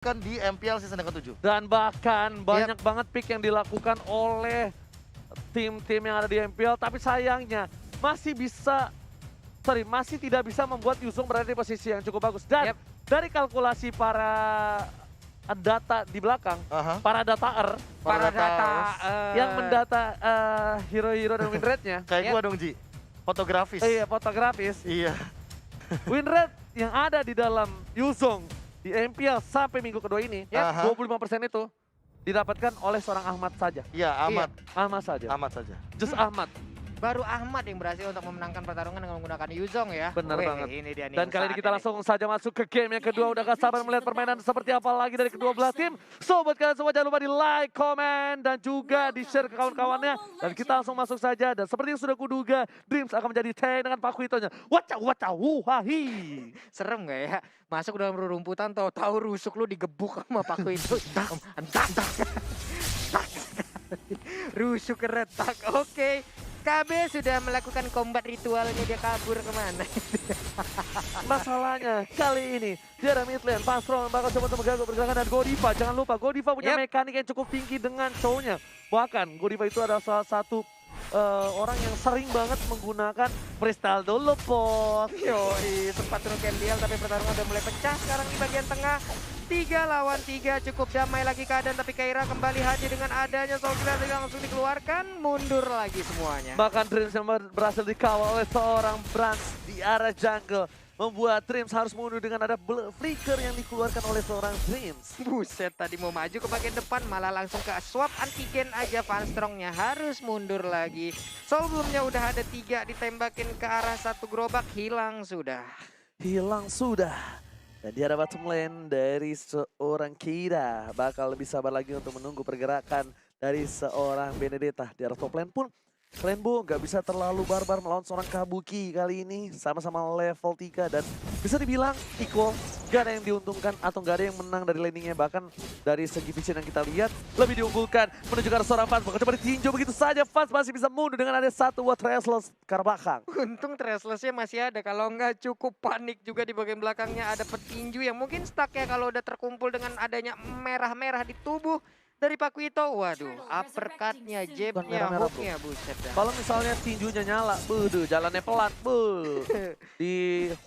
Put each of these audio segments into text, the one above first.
kan di MPL season yang ke-7. Dan bahkan banyak banget pick yang dilakukan oleh tim-tim yang ada di MPL, tapi sayangnya masih tidak bisa membuat Yuzong berada di posisi yang cukup bagus. Dan dari kalkulasi para data di belakang, para dataer, yang mendata hero-hero dan win rate-nya. Kayak gua dong, Ji. Fotografis. Iya, fotografis. Iya. Win rate yang ada di dalam Yuzong di MPL sampai minggu kedua ini, 25% itu didapatkan oleh seorang Ahmad saja. Iya, Ahmad. Ahmad saja. Ahmad saja. Just Ahmad. Baru Ahmad yang berhasil untuk memenangkan pertarungan dengan menggunakan Yuzong ya. Benar banget. Ini dia nih Dan kali ini kita langsung saja masuk ke game yang kedua. Udah gak sabar melihat permainan seperti apa lagi dari kedua belah tim. So buat kalian semua jangan lupa di like, comment, dan juga di share ke kawan-kawannya. Dan kita langsung masuk saja. Dan seperti yang sudah kuduga, Dreams akan menjadi tank dengan Pakuitonya. Wacawu, serem gak ya? Masuk dalam rerumputan tahu rusuk lu digebuk sama Pakuito. Rusuk retak. Oke. KB sudah melakukan combat ritualnya, dia kabur kemana? Masalahnya kali ini dia ada mid lane, Fastron bakal coba untuk mengganggu pergerakan dan Godiva. Jangan lupa Godiva punya mekanik yang cukup tinggi dengan show-nya. Bahkan Godiva itu adalah salah satu orang yang sering banget menggunakan freestyle dulu, Pos. Yoi, sempat turun ke MDL tapi pertarungan udah mulai pecah sekarang di bagian tengah. 3 lawan 3 cukup damai lagi keadaan, tapi Keira kembali hadir dengan adanya Soul Killer langsung dikeluarkan, mundur lagi semuanya. Bahkan Dreams yang berhasil dikawal oleh seorang Brans di arah jungle membuat Dreams harus mundur dengan ada flicker yang dikeluarkan oleh seorang Dreams. Buset, tadi mau maju ke bagian depan malah langsung ke swap antigen aja. Vanstrongnya harus mundur lagi. Sebelumnya udah ada 3 ditembakin ke arah satu gerobak, hilang sudah. Dan di arah bottom lane dari seorang Keira bakal lebih sabar lagi untuk menunggu pergerakan dari seorang Benedetta. Di arah top lane pun Rainbow nggak bisa terlalu barbar melawan seorang Kabuki kali ini. Sama-sama level 3 dan bisa dibilang equal. Gak ada yang diuntungkan atau gak ada yang menang dari landingnya. Bahkan dari segi vision yang kita lihat lebih diunggulkan menuju ke arah seorang Fans. Bakal coba ditinjau begitu saja. Fans masih bisa mundur dengan ada satu buat Restless ke arah belakang. Untung Restless-nya masih ada. Kalau nggak cukup panik juga di bagian belakangnya. Ada petinju yang mungkin stuck ya kalau udah terkumpul dengan adanya merah-merah di tubuh dari Pakuito. Waduh, uppercut-nya, jab-nya, hook-nya, buset dah. Kalau misalnya tinjunya nyala, jalannya pelan, di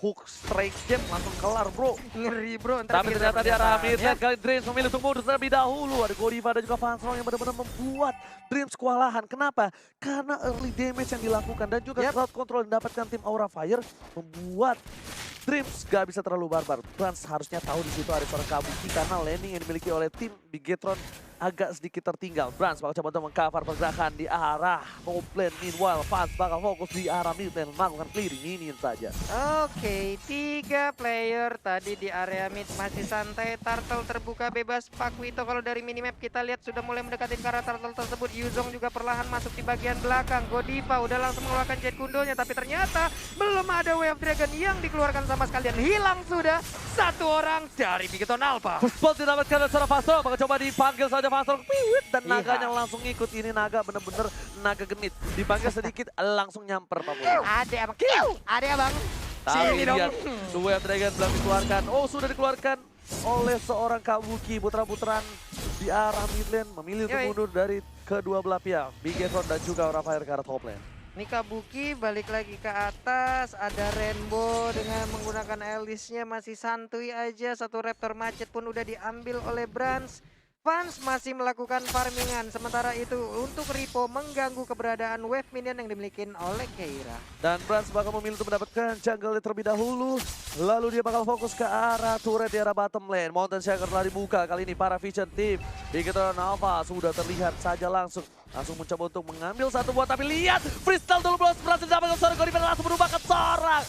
hook straight jab langsung kelar, bro. Ngeri, bro. Tapi ternyata di arah mid lane kali Dreams memilih untuk mundur terlebih dahulu. Ada Godiva dan juga Fastron yang benar-benar membuat Dreams kewalahan. Kenapa? Karena early damage yang dilakukan dan juga crowd control yang didapatkan tim Aura Fire membuat Dreams gak bisa terlalu barbar. Brans harusnya tahu di situ ada seorang Kabuki karena landing yang dimiliki oleh tim Bigetron agak sedikit tertinggal. Brans bakal coba untuk mengcover pergerakan di arah top lane. Meanwhile, Fans bakal fokus di arah mid lane melakukan clearing minion saja. Oke, 3 player tadi di area mid masih santai. Turtle terbuka bebas. Pakuito kalau dari minimap kita lihat sudah mulai mendekati ke arah turtle tersebut. Yuzong juga perlahan masuk di bagian belakang. Godiva udah langsung mengeluarkan jet kundonya, tapi ternyata belum ada Wave Dragon yang dikeluarkan sama sekalian. Hilang sudah satu orang dari Bigeton Alpha. Spot didapatkan oleh seorang Fastron, bakal coba dipanggil saja Fastron. Piwit dan naganya langsung ngikut. Ini naga bener-bener naga genit. Dipanggil sedikit langsung nyamper Pak Boy. Ada abang. Ada abang. Tapi lihat Wave Dragon belum dikeluarkan. Oh, sudah dikeluarkan oleh seorang Kabuki. Putra-putran di arah mid lane memilih untuk mundur dari kedua belah pihak. Bigetron dan juga Aura Fire ke arah top lane. Ini Kabuki balik lagi ke atas, ada Rainbow dengan menggunakan Alice-nya masih santuy aja. Satu Raptor Macet pun udah diambil oleh Brans. Fans masih melakukan farmingan, sementara itu untuk Ripo mengganggu keberadaan wave minion yang dimiliki oleh Keira. Dan Brans bakal memilih untuk mendapatkan jungle terlebih dahulu. Lalu dia bakal fokus ke arah turret di arah bottom lane. Mountain Shaker telah dibuka, kali ini para Vision Team Bigetron Alpha sudah terlihat saja langsung mencoba untuk mengambil satu buah, tapi lihat freestyle dulu Bros berhasil dapatkan seorang Godiva langsung berubah ke seorang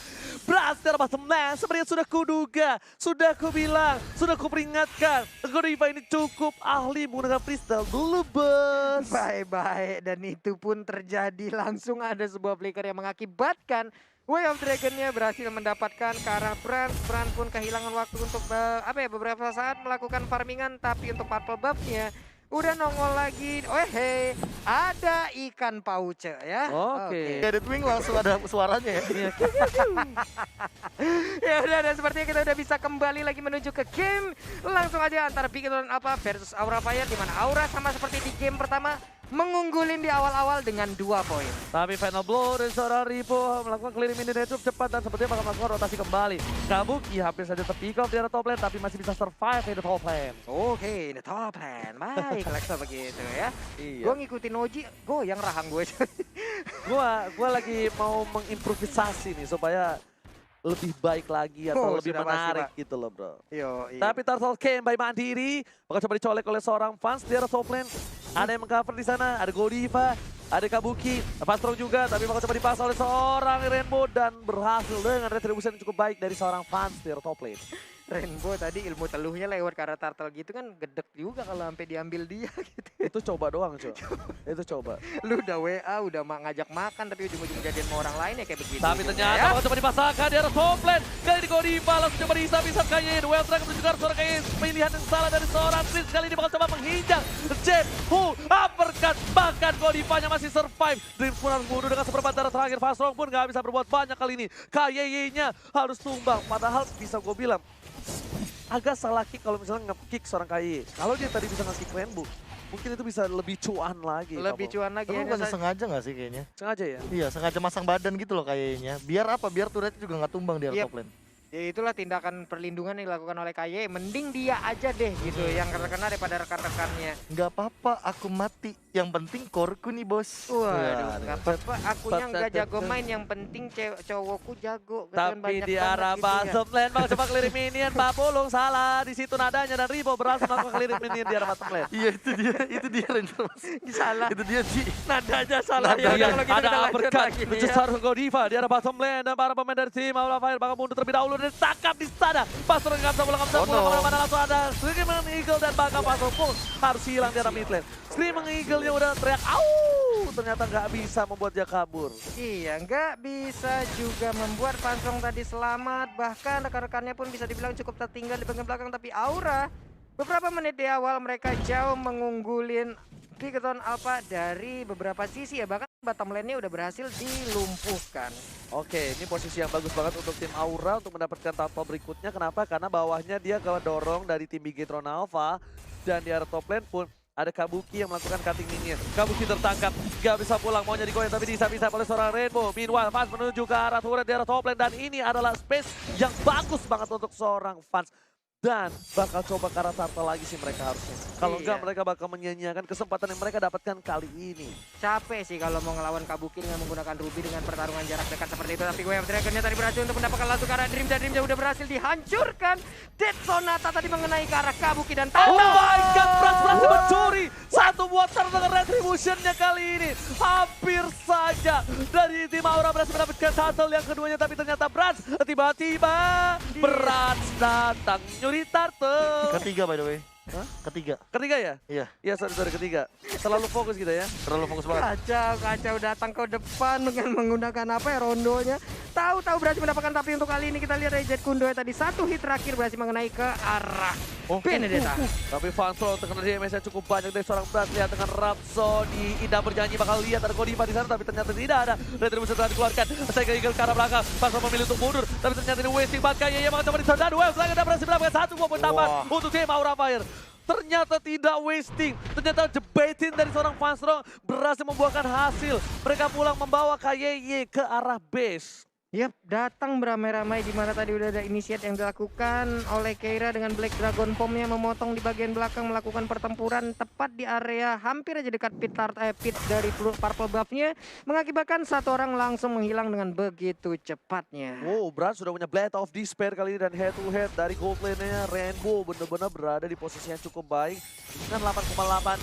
Brans di arah bottom lane. Sepertinya sudah kuduga, sudah kubilang, sudah kuperingatkan, Godiva ini cukup ahli menggunakan freestyle dulu, bos. Baik-baik, dan itu pun terjadi. Langsung ada sebuah flicker yang mengakibatkan Way of Dragon-nya berhasil mendapatkan ke arah Brans. Brans pun kehilangan waktu untuk beberapa saat melakukan farmingan, tapi untuk purple buff-nya Udah nongol lagi. Oh hei, ada ikan pauce ya. Oke. Kayak Deathwing langsung ada suaranya ya. Ya udah, dan sepertinya kita udah bisa kembali lagi menuju ke game. Langsung aja antara Big Hero apa versus Aura Fire, di mana Aura sama seperti di game pertama mengunggulin di awal-awal dengan 2 poin. Tapi final blow dari seorang Ripo melakukan clearing mini cukup cepat dan sepertinya bakal melakukan rotasi kembali. Kabuki hampir saja terpick off di arah top lane tapi masih bisa survive di top lane. Oke, the top lane. Baik, Lexa begitu ya. Iya. Gue ngikutin Oji, goyang rahang gue. Gua lagi mau mengimprovisasi nih supaya lebih baik lagi atau Oh, lebih sudah pasti, menarik Pak. gitu loh bro. Yo, iya. Tapi Turtle Came by Mandiri bakal coba dicolek oleh seorang fans di arah top lane. Ada yang mengcover di sana, ada Godiva, ada Kabuki, Fastron juga, tapi bakal coba dipaksa oleh seorang Rainbow dan berhasil dengan retribution yang cukup baik dari seorang fans di arah top lane. Rainbow tadi ilmu teluhnya lewat ke arah turtle gitu kan gedek juga kalau sampai diambil dia gitu. Itu coba doang cuy. Itu coba. Lu udah WA, udah ngajak makan tapi ujung-ujung jadian sama orang lain ya kayak begitu. Tapi ujungnya ternyata ya. bakal coba dipasangkan di arah top lane. Kali ini Godiva langsung coba dihisap Kayin. Well Track menuju ke arah seorang Kayin. Pilihan yang salah dari seorang Tris. Kali ini bakal coba menghijak. Jet, Hu, uppercut. Bahkan Godivanya masih survive. Dreams pun harus mundur dengan seperempat darah terakhir. Fastron pun gak bisa berbuat banyak kali ini. KYY-nya harus tumbang. Padahal bisa gue bilang agak salah kick kalau misalnya nge-kick seorang KYY. Kalau dia tadi bisa nge-kick Rainbow, mungkin itu bisa lebih cuan lagi. Lebih cuan lagi Tapi ya. bukan sengaja nggak sih kayaknya? Sengaja ya? Iya, sengaja masang badan gitu loh kayaknya. Biar apa? Biar turretnya juga nggak tumbang di Yep. top lane. Ya itulah tindakan perlindungan yang dilakukan oleh KY. Mending dia aja deh gitu yang terkena daripada rekan-rekannya. Nggak apa-apa, aku mati. Yang penting core-ku nih bos. Waduh, Wah, nggak apa-apa. Akunya nggak jago main, yang penting cowokku jago. Kalian Tapi banyak di banget arah gitu ya. bottom lane bakal coba clearing minion. Pak Bolong salah di situ nadanya dan Ribo berhasil melakukan clearing minion di arah bottom lane. Iya itu dia Ranger Mas. Salah. Itu dia Ji. Nadanya salah Nada ya. iya, Udah, kalau gitu ada kita lanjut uppercut lagi nih menuju ya. seorang Godiva di arah bottom lane dan para pemain dari tim Aula Fire bakal mundur terlebih dahulu dan ditangkap di sana. Pastor nggak bisa pulang Oh, no. kemana-mana langsung ada Screaming Eagle dan bakal Pastor pun harus hilang di arah mid lane. Screaming Eagle-nya udah teriak au, ternyata nggak bisa membuat dia kabur. Iya, nggak bisa juga membuat Pansong tadi selamat. Bahkan rekan-rekannya pun bisa dibilang cukup tertinggal di bagian belakang. Tapi Aura, beberapa menit di awal mereka jauh mengunggulin Bigetron Alpha dari beberapa sisi ya. Bahkan bottom lane-nya udah berhasil dilumpuhkan. Oke, ini posisi yang bagus banget untuk tim Aura untuk mendapatkan tahap berikutnya. Kenapa? Karena bawahnya dia dorong dari tim Bigetron Alpha dan di arah top lane pun ada Kabuki yang melakukan cutting minion. Kabuki tertangkap, gak bisa pulang, maunya digoyang tapi bisa oleh seorang Rainbow. Meanwhile, Fans menuju ke arah turret di arah top lane dan ini adalah space yang bagus banget untuk seorang Fans. Dan bakal coba ke arah Turtle lagi sih mereka harusnya. Kalau enggak Iya. mereka bakal menyia-nyiakan kesempatan yang mereka dapatkan kali ini. Capek sih kalau mau ngelawan Kabuki dengan menggunakan Ruby dengan pertarungan jarak dekat seperti itu. Tapi Wave Dragon-nya tadi berhasil untuk mendapatkan langsung ke arah Dream. Dan Dream udah berhasil dihancurkan. Dead Sonata tadi mengenai ke arah Kabuki dan Oh Tanda. my god, Brans berhasil mencuri satu water dengan retribution-nya kali ini. Hampir saja dari tim Aura berhasil mendapatkan turtle yang keduanya. Tapi ternyata Brans tiba-tiba Brans datang nyuri turtle. Ketiga by the way. Hah? Ketiga. Ketiga ya? Iya, Iya, sorry, ketiga. Selalu fokus kita ya. terlalu fokus banget. Kacau datang ke depan dengan menggunakan apa ya, rondonya. Tahu-tahu berhasil mendapatkan, tapi untuk kali ini kita lihat dari Jet Kundo tadi satu hit terakhir berhasil mengenai ke arah Benedetta. Tapi Fansol terkena damage yang cukup banyak dari seorang Brans. Lihat dengan Rhapsody, Indah berjanji bakal lihat ada Godiva di sana, tapi ternyata tidak ada. Retribution telah dikeluarkan. Saya Eagle ke arah belakang. Fansol memilih untuk mundur, tapi ternyata ini wasting banget. Kayaknya bakal coba diserang. Wales lagi dan berhasil mendapatkan satu poin tambahan untuk tim Aura Fire. Ternyata tidak wasting, ternyata jebatin dari seorang Fansrong berhasil membuahkan hasil. Mereka pulang membawa KYY ke arah base. Yap, datang beramai-ramai di mana tadi udah ada initiate yang dilakukan oleh Keira dengan Black Dragon Bomb-nya memotong di bagian belakang, melakukan pertempuran tepat di area hampir aja dekat pit dari purple buff-nya, mengakibatkan satu orang langsung menghilang dengan begitu cepatnya. Wow, Brans sudah punya Blade of Despair kali ini dan head to head dari gold lane-nya Rainbow benar-benar berada di posisi yang cukup baik dengan 8,8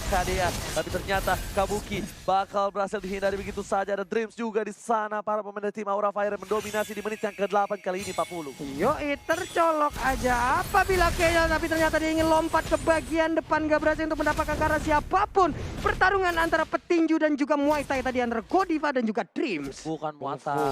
KDA. Tapi ternyata Kabuki bakal berhasil dihindari begitu saja. Ada Dreams juga di sana, para pemain dari tim Aura Fire yang mendominasi mendominasi di menit yang ke-8 kali ini 40. Yoi, tercolok aja apabila kayaknya, tapi ternyata dia ingin lompat ke bagian depan, gak berhasil untuk mendapatkan karena siapapun. Pertarungan antara petinju dan juga Muay Thai tadi antara Godiva dan juga Dreams. Bukan Muay Thai.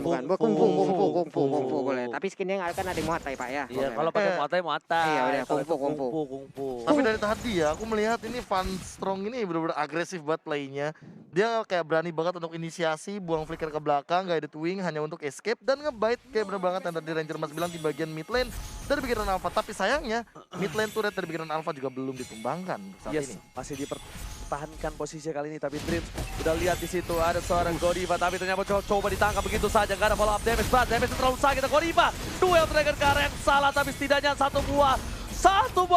Bukan. Kungfu boleh. Tapi skinnya nggak akan ada Muay Thai Pak ya. Iya, kalau pakai Muay Thai. Iya, udah, Kalau itu kungfu. Tapi dari tadi ya, aku melihat ini Van Strong ini benar-benar agresif banget playnya. Dia kayak berani banget untuk inisiasi, buang flicker ke belakang, guided wing hanya untuk escape dan ngebite kayak bener banget yang tadi Ranger Mas bilang di bagian mid lane dari pikiran Alpha. Tapi sayangnya mid lane turret dari pikiran Alpha juga belum ditumbangkan saat ini. Masih dipertahankan posisi kali ini, tapi Dreams udah lihat di situ ada seorang Godiva, tapi ternyata coba ditangkap begitu saja, gak ada follow up damage, damage terlalu sakit. Godiva duel Dragon ke arah yang salah, tapi setidaknya satu buah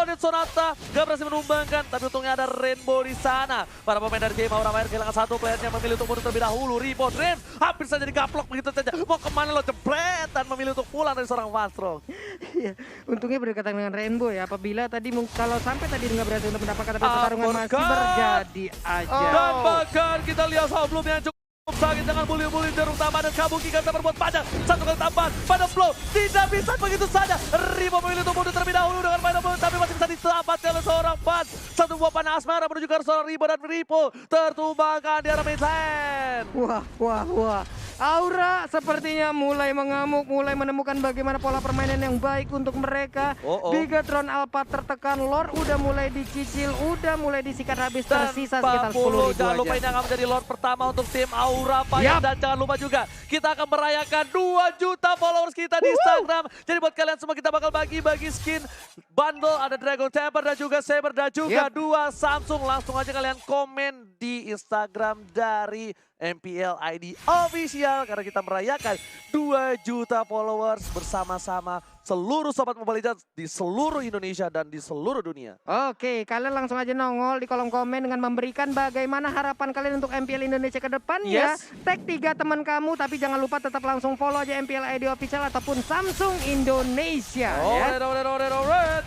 net Sonata gak berhasil menumbangkan, tapi untungnya ada Rainbow di sana. Para pemain dari tim Aura Fire kehilangan satu playernya, memilih untuk mundur terlebih dahulu. Ripo Dreams hampir saja dikaplok begitu saja. Mau kemana lo, jebret, dan memilih untuk pulang dari seorang Vastro. Iya, untungnya berdekatan dengan Rainbow ya. Apabila tadi kalau sampai tadi nggak berhasil untuk mendapatkan, tapi pertarungan masih berjadi aja. Dan bahkan kita lihat sebelumnya cukup sakit dengan bully-bully jarum tambah dan Kabuki gak bisa berbuat panjang. Satu kali tambahan pada flow, tidak bisa begitu saja. Ripo memilih untuk mundur terlebih dahulu dengan final blow, tapi masih bisa diselamatkan oleh seorang Van. Satu buah panah asmara menuju ke seorang Ripo, dan Ripo tertumbangkan di arah mid lane. Wah. Aura sepertinya mulai mengamuk, mulai menemukan bagaimana pola permainan yang baik untuk mereka. Bigatron Alpha tertekan, Lord udah mulai dicicil, udah mulai disikat habis, tersisa sekitar 10.000 jangan lupa aja. ini akan menjadi Lord pertama untuk tim Aura Fire. Dan jangan lupa juga kita akan merayakan 2 juta followers kita di Instagram. Jadi buat kalian semua kita bakal bagi-bagi skin bundle, ada Dragon Temper dan juga Saber dan juga 2 Samsung. Langsung aja kalian komen di Instagram dari MPL ID Official karena kita merayakan 2 juta followers bersama-sama seluruh Sobat Mobile Legends di seluruh Indonesia dan di seluruh dunia. Oke, kalian langsung aja nongol di kolom komen dengan memberikan bagaimana harapan kalian untuk MPL Indonesia ke depan ya. Tag 3 teman kamu, tapi jangan lupa tetap langsung follow aja MPL ID Official ataupun Samsung Indonesia.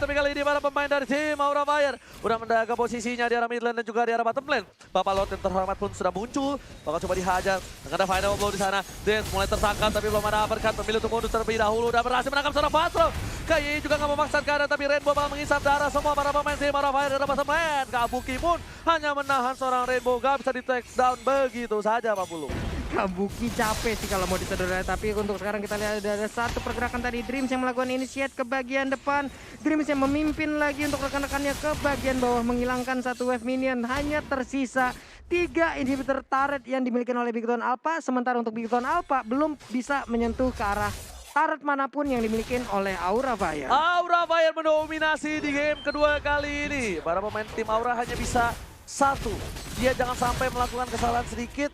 Tapi kali ini para pemain dari tim Aura Fire udah menjaga posisinya di arah mid lane dan juga di arah bottom lane. Bapak Lord yang terhormat pun sudah muncul, bakal coba dihajar. Ada final blow di sana. Dance mulai tersangka tapi belum ada uppercut, memilih untuk mundur terlebih dahulu dan berhasil menangkap seorang Vastro. Kayaknya juga nggak memaksakan keadaan, tapi Rainbow bakal mengisap darah semua para pemain tim Aura Fire dan bottom lane. Kabuki pun hanya menahan seorang Rainbow, gak bisa di take down begitu saja Pak Bulu. Kabuki capek sih kalau mau ditedurnya, tapi untuk sekarang kita lihat ada satu pergerakan tadi Dreams yang melakukan initiate ke bagian depan. Dreams yang memimpin lagi untuk rekan-rekannya ke bagian bawah menghilangkan satu wave minion. Hanya tersisa 3 inhibitor turret yang dimiliki oleh Bigatron Alpha, sementara untuk Bigatron Alpha belum bisa menyentuh ke arah turret manapun yang dimiliki oleh Aura Fire. Aura Fire mendominasi di game kedua kali ini. Para pemain tim Aura hanya bisa satu, dia jangan sampai melakukan kesalahan sedikit.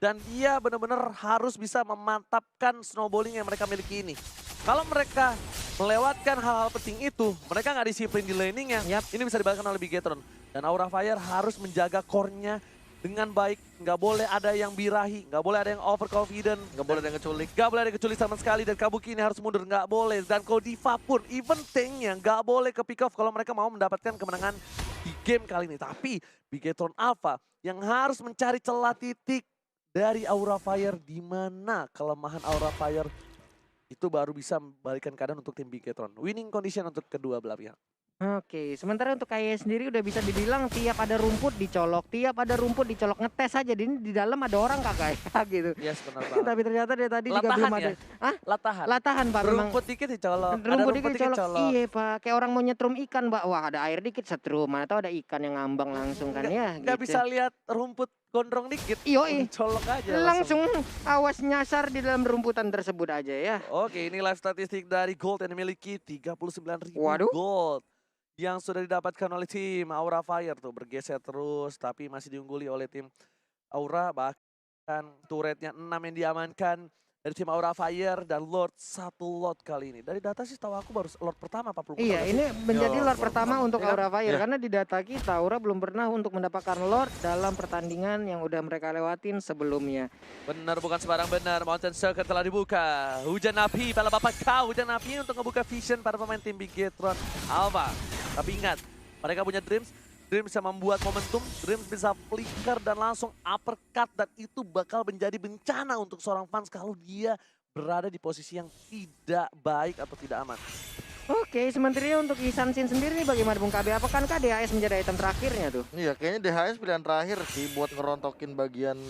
Dan dia benar-benar harus bisa memantapkan snowballing yang mereka miliki ini. Kalau mereka melewatkan hal-hal penting itu, mereka nggak disiplin di laningnya. Ini bisa dibalikkan oleh Bigatron. Dan Aura Fire harus menjaga core-nya dengan baik. Nggak boleh ada yang birahi, nggak boleh ada yang overconfident, nggak boleh ada yang keculik. Nggak boleh ada yang keculik sama sekali. Dan Kabuki ini harus mundur, nggak boleh. Dan Godiva pun, even tanknya nggak boleh ke pick off kalau mereka mau mendapatkan kemenangan di game kali ini. Tapi Bigatron Alpha yang harus mencari celah titik dari Aura Fire, di mana kelemahan Aura Fire itu baru bisa membalikan keadaan untuk tim Bigatron. Winning condition untuk kedua belah pihak. Oke, sementara untuk Kaye sendiri udah bisa dibilang tiap ada rumput dicolok, ngetes aja di dalam ada orang kakak gitu. Iya, benar banget. Tapi ternyata dia tadi juga belum ada. Latahan. Latahan Pak, memang. Rumput dikit dicolok. Rumput dikit dicolok. Iya Pak, kayak orang mau nyetrum ikan Pak. Wah ada air dikit setrum, mana tahu ada ikan yang ngambang langsung kan ya. Nggak gitu. bisa lihat rumput gondrong dikit. Yoi. Colok aja. Langsung awas nyasar di dalam rumputan tersebut aja ya. Oke, ini live statistik dari Gold yang dimiliki 39.000 gold. Yang sudah didapatkan oleh tim Aura Fire tuh bergeser terus, tapi masih diungguli oleh tim Aura. Bahkan turretnya 6 yang diamankan dari tim Aura Fire dan Lord 1 Lord kali ini. Dari data sih tahu aku baru Lord pertama 40. Iya, ini menjadi Lord pertama untuk ya, Aura Fire karena di data kita Aura belum pernah untuk mendapatkan Lord dalam pertandingan yang udah mereka lewatin sebelumnya. Benar, bukan sembarang benar. Mountain Circle telah dibuka. Hujan api pada bapak kau, hujan api untuk ngebuka vision para pemain tim Bigatron Alpha. Tapi ingat, mereka punya Dreams. Dreams bisa membuat momentum, Dreams bisa flicker dan langsung uppercut. Dan itu bakal menjadi bencana untuk seorang fans kalau dia berada di posisi yang tidak baik atau tidak aman. Oke, sementara untuk Isan Shin sendiri nih bagaimana Bung KB? Apakah DHS menjadi item terakhirnya tuh? Iya, kayaknya DHS pilihan terakhir sih buat ngerontokin bagian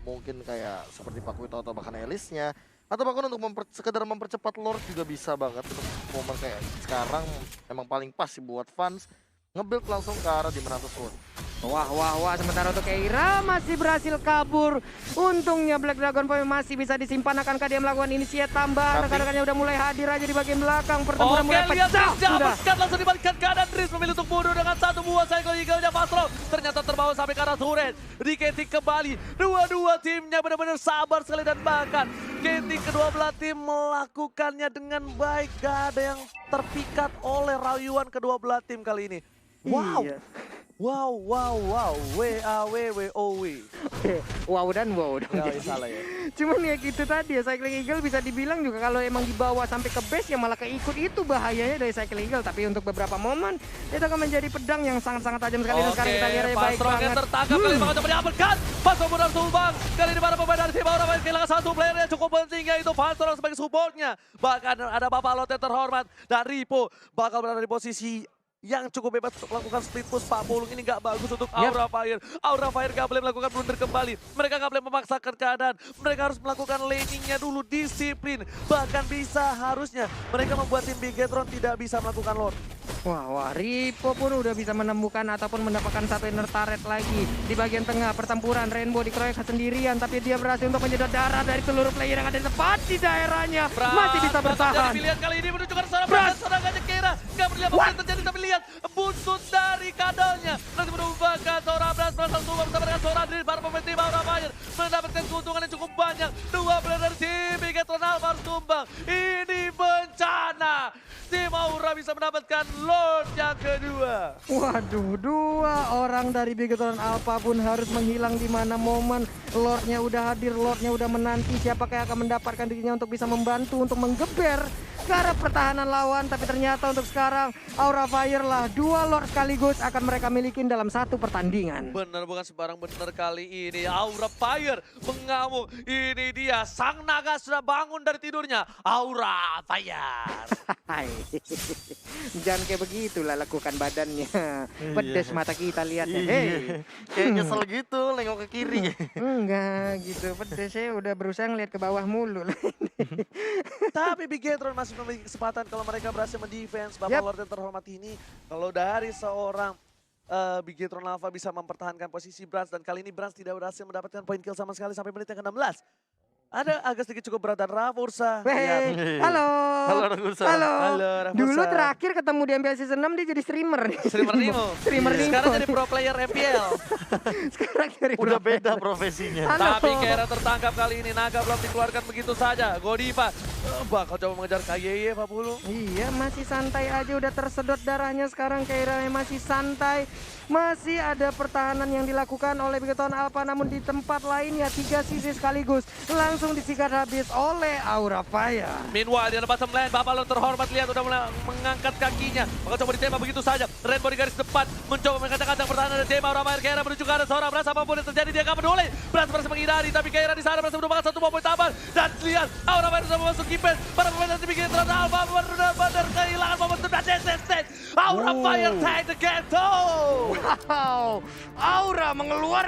mungkin kayak seperti Pakuito atau bahkan Elisnya. Atau bahkan untuk sekedar mempercepat Lord juga bisa banget untuk momen kayak sekarang emang paling pas sih buat fans nge-build langsung ke arah Demon Hunter Sword. Wah, sementara untuk Keira masih berhasil kabur. Untungnya Black Dragon Point masih bisa disimpan. Akankah dia melakukan inisiat tambahan? Rekan-rekannya udah mulai hadir aja di bagian belakang. Pertempuran mulai lihat pecah sudah. Dreams langsung dibalikkan keadaan. Dreams memilih untuk mundur dengan satu buah cycle eagle-nya Fastron. Ternyata terbawa sampai ke arah turret. Diketik kembali. Dua-dua timnya benar-benar sabar sekali dan bahkan Ketik kedua belah tim melakukannya dengan baik. Gak ada yang terpikat oleh rayuan kedua belah tim kali ini. Wow. Iya. Wow. W-A-W-W-O-W. Wow dan wow dong. Ya, jadi. salah ya. Cuman ya gitu tadi ya, Cycling Eagle bisa dibilang juga kalau emang dibawa sampai ke base ya malah keikut, itu bahayanya dari Cycling Eagle. Tapi untuk beberapa momen itu akan menjadi pedang yang sangat-sangat tajam sekali. Dan sekarang kita lihat ya, baik banget. Tertangkap kali banget coba diamankan. Fastron benar tumbang. Kali ini para pemain dari tim Aura kehilangan satu player yang cukup penting, yaitu Fastron sebagai supportnya. Bahkan ada Bapak Lot yang terhormat dan Ripo bakal berada di posisi yang cukup bebas untuk melakukan split push. Pak Pulung ini gak bagus untuk Aura Fire. Aura Fire gak boleh melakukan blunder kembali. Mereka gak boleh memaksakan keadaan. Mereka harus melakukan laningnya dulu, disiplin. Bahkan bisa harusnya mereka membuat tim Bigetron tidak bisa melakukan lord. Wah, Ripo pun udah bisa menemukan ataupun mendapatkan satu inner turret lagi. Di bagian tengah pertempuran, Rainbow dikeroyok sendirian. Tapi dia berhasil untuk menyedot darah dari seluruh player yang ada tepat di daerahnya. Masih bisa bertahan. Pilihan kali ini menunjukkan serangan Keira. Gak peduli apa yang terjadi, tapi lihat buntut dari kadonya. Nanti menumbangkan Sora Blast berasal tumbuh bersama dengan Sora Drill. Para pemain tim Aura Fire mendapatkan keuntungan yang cukup banyak. Dua player dari tim Bigetron Alpha harus tumbang. Ini bencana. Tim Aura bisa mendapatkan Lord yang kedua. Waduh, dua orang dari Bigetron Alpha pun harus menghilang di mana momen Lordnya udah hadir, Lordnya udah menanti. Siapakah yang akan mendapatkan dirinya untuk bisa membantu untuk menggeber ke arah pertahanan lawan. Tapi ternyata untuk sekarang Aura Fire lah, dua Lord sekaligus akan mereka milikin dalam satu pertandingan. Bener, bukan sembarang bener kali ini. Aura Fire mengamuk. Ini dia, sang naga sudah bangun dari tidurnya. Aura Fire. Hai. Jangan kayak begitulah lakukan badannya. Pedes mata kita lihat ya. Hey. Kayak nyesel gitu, nengok ke kiri. Enggak gitu, pedes saya udah berusaha ngeliat ke bawah mulu. Tapi Bigetron masih memiliki kesempatan kalau mereka berhasil mendefense Bapak Lord yang terhormat ini. Kalau dari seorang Bigetron Alpha bisa mempertahankan posisi Brans, dan kali ini Brans tidak berhasil mendapatkan poin kill sama sekali sampai menit yang ke-16. Ada agak sedikit cukup berat dan Rafursa. Hey, halo. Halo Rafursa. Halo. Rafursa. Dulu terakhir ketemu di MPL Season 6 dia jadi streamer. Streamer Nemo. Streamer Nemo. Sekarang jadi pro player MPL. Sekarang jadi Udah pro beda player. profesinya. Halo. Tapi Keira tertangkap kali ini. Naga belum dikeluarkan begitu saja. Godiva bakal coba mengejar KYY Pak Pulu. Iya, masih santai aja, udah tersedot darahnya sekarang. Keira masih santai. Masih ada pertahanan yang dilakukan oleh Bigetron Alpha, namun di tempat lain ya 3 sisi sekaligus langsung disikat habis oleh Aura Fire. Meanwhile di bottom lane, Bapak Lord terhormat lihat udah mulai mengangkat kakinya. Maka coba ditembak begitu saja. Rainbow di garis depan mencoba mengacak-acak pertahanan dari tim Aura Fire. Keira menuju ke arah Sora Blast, apapun yang terjadi dia akan peduli. Blast berhasil menghindari, tapi Keira di sana berhasil menumbangkan satu poin tambahan. Dan lihat Aura Fire sudah memasuki base. Para pemain dari Bigetron Alpha benar-benar kehilangan momentum dan deset. Aura Fire take the game too. Wow, Aura mengeluarkan